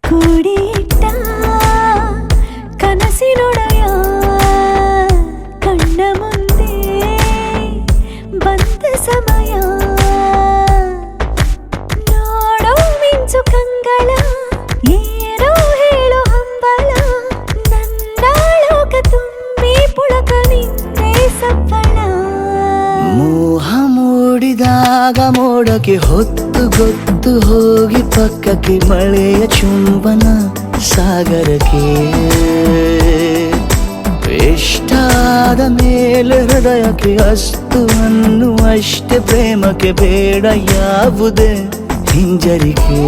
ಕೂಡಿಟ್ಟ ಕನಸಿನೊಡೆಯ ಕಣ್ಣ ಮುಂದೆ ಬಂದ ಸಮಯ ನೋಡೋ ಮಿಂಚು ಕಂಗಳ ಏನೋ ಹೇಳೋ ಹಂಬಲ ನನ್ನ ಲೋಕ ತುಂಬಿ ಪುಳಕ ನಿಂತೆ ಸಪ್ಪಳ ಮೋಹ ಮೂಡಿದಾಗ ಮೋಡಕ್ಕೆ ಹೊತ್ತು ಗೊತ್ತು ಹೋಗಿ ಪಕ್ಕಕ್ಕೆ ಮಳೆಯ ಚುಂಬನ ಸಾಗರಕ್ಕೆ ಇಷ್ಟಾದ ಮೇಲೆ ಹೃದಯಕ್ಕೆ ಅಸ್ತು ಅನ್ನುವಷ್ಟೇ ಪ್ರೇಮಕ್ಕೆ ಬೇಡ ಯಾವುದೇ ಹಿಂಜರಿಕೆ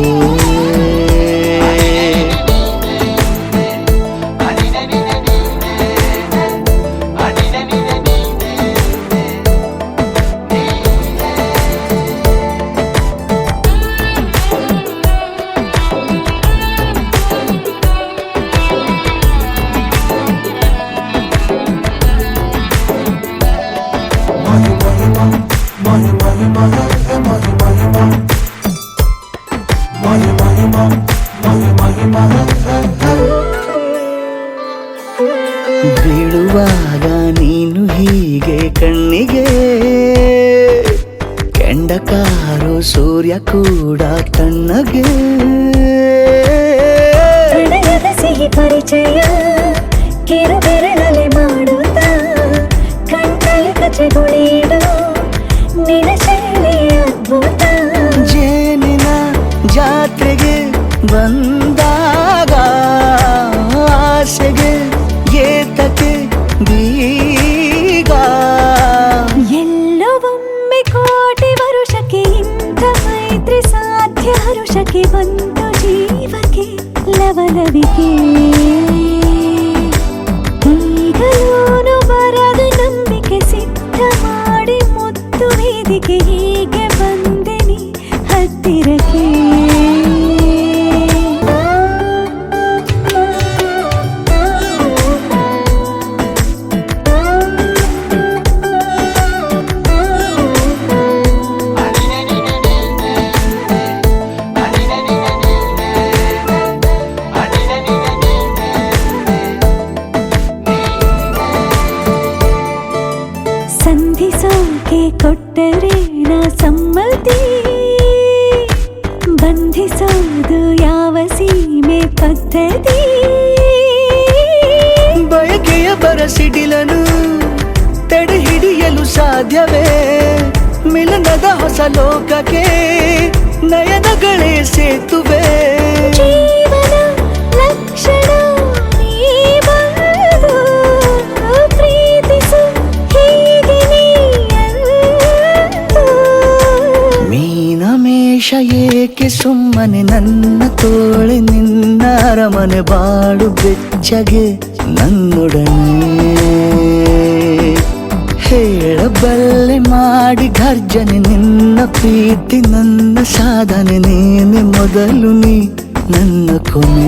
ಬೀಳುವಾಗ ನೀನು ಹೀಗೆ ಕಣ್ಣಿಗೆ ಕೆಂಡಕಾರೋ ಸೂರ್ಯ ಕೂಡ ತಣ್ಣಗೆ ಹೃದಯದ ಸಿಹಿ ಪರಿಚಯ ಕಿರು ಬೆರಳಲೆ ಮಾಡುತ್ತ ಕಣ್ಣಲ್ಲಿ ಕಚಗುಳಿಡು ನಿನ ಶೈಲಿ ಅದ್ಭುತ ಜೇನಿನ ಜಾತ್ರೆಗೆ ಬಂದಾಗ ಆಸೆಗೆ ಏತಕ್ಕೆ ಬೀಗ ಎಲ್ಲವೊಮ್ಮೆ ಕೋಟಿ ವರುಷಕ್ಕೆ ಇಂಥ ಮೈತ್ರಿ ಸಾಧ್ಯ ಹರುಷಕ್ಕೆ ಬಂತು ಜೀವಕ್ಕೆ ಲವಲವಿಕೆ ಈಗಲೂನು ಬರದ ನಂಬಿಕೆ ಸಿದ್ಧ ಮಾಡಿ ಮುತ್ತು ವೇದಿಕೆ ಹೀಗೆ ಬಂದೆ ನೀ ಹತ್ತಿರಕ್ಕೆ ಸಂಧಿಸೋಕೆ ಕೊಟ್ಟರೆ ನಾ ಸಮ್ಮತಿ ಬಂಧಿಸೋದು ಯಾವ ಸೀಮೆ ಪದ್ಧತಿ ಬಯಕೆಯ ಬರಸಿಡಿಲನು ತಡೆ ಹಿಡಿಯಲು ಸಾಧ್ಯವೇ ಮಿಲನದ ಹೊಸ ಲೋಕಕ್ಕೆ ನಯನಗಳೇ ಸೇತುವೆ ಜೀವನ ಲಕ್ಷಣ ನೀ ಬಂದು ಪ್ರೀತಿಸು ಹೀಗೆ ನೀಯಂದು ಮೀನಮೇಷ ಏಕೆ ಸುಮ್ಮನೆ ನನ್ನ ತೋಳೆ ನಿನ್ನ ಅರಮನೆ ಬಾಳು ಬೆಚ್ಚಗೆ ನನ್ನೊಡನೆ ಹೇಳಬಲ್ಲೆ ಮಾಡಿ ಗರ್ಜನೆ ನಿನ್ನ ಪ್ರೀತಿ ನನ್ನ ಸಾಧನೆ ನೀನೆ ಮೊದಲು ನೀ ನನ್ನ ಕೊನೆ